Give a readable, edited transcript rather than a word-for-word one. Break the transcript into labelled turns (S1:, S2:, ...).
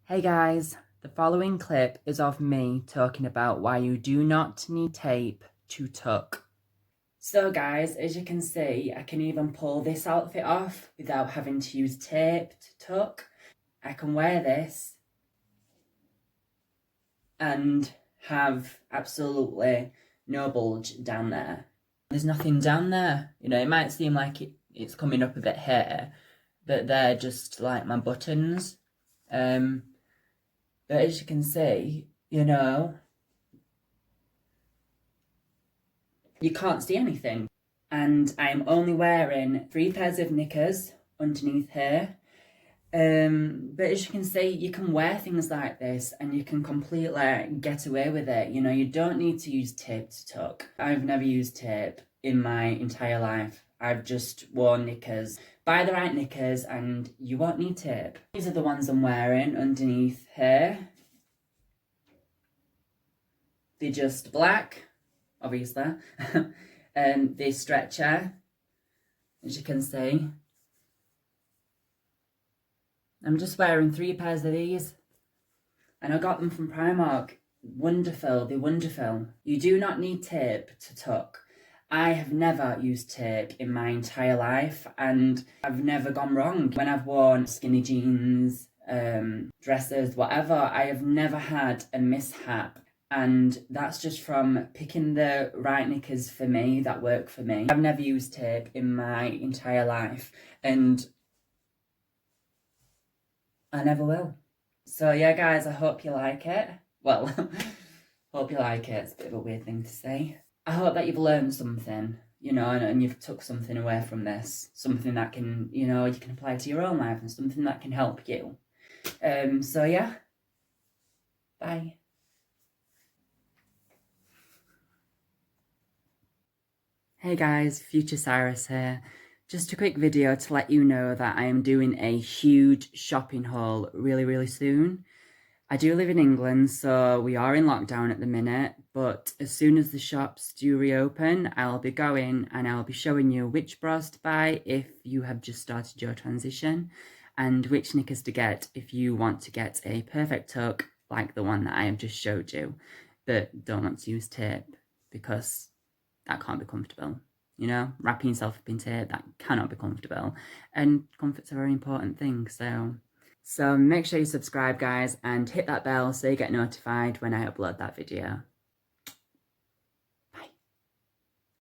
S1: Hey guys, the following clip is of me talking about why you do not need tape to tuck. So guys, as you can see, I can even pull this outfit off without having to use tape to tuck. I can wear this and have absolutely no bulge down there. There's nothing down there. You know, it might seem like it's coming up a bit here, but they're just like my buttons. But as you can see, you know, you can't see anything. And I'm only wearing 3 pairs of knickers underneath here. But as you can see, you can wear things like this and you can completely get away with it. You know, you don't need to use tape to tuck. I've never used tape in my entire life. I've just worn knickers. Buy the right knickers and you won't need tape. These are the ones I'm wearing underneath here. They're just black, obviously. They stretcher, as you can see. I'm just wearing 3 pairs of these and I got them from Primark. Wonderful, they're wonderful. You do not need tape to tuck. I have never used tape in my entire life and I've never gone wrong. When I've worn skinny jeans, dresses, whatever, I have never had a mishap. And that's just from picking the right knickers for me, that work for me. I've never used tape in my entire life and I never will. So yeah guys, I hope you like it. Well, hope you like it. It's a bit of a weird thing to say. I hope that you've learned something, you know, and you've took something away from this. Something that can, you know, you can apply to your own life and something that can help you. So yeah, bye. Hey guys, future Cyrus here. Just a quick video to let you know that I am doing a huge shopping haul really soon. I do live in England, so we are in lockdown at the minute, but as soon as the shops do reopen, I'll be going and I'll be showing you which bras to buy if you have just started your transition, and which knickers to get if you want to get a perfect tuck like the one that I have just showed you, but don't want to use tape because that can't be comfortable. You know, wrapping yourself up in tape, that cannot be comfortable. And comfort's a very important thing, so make sure you subscribe, guys, and hit that bell so you get notified when I upload that video.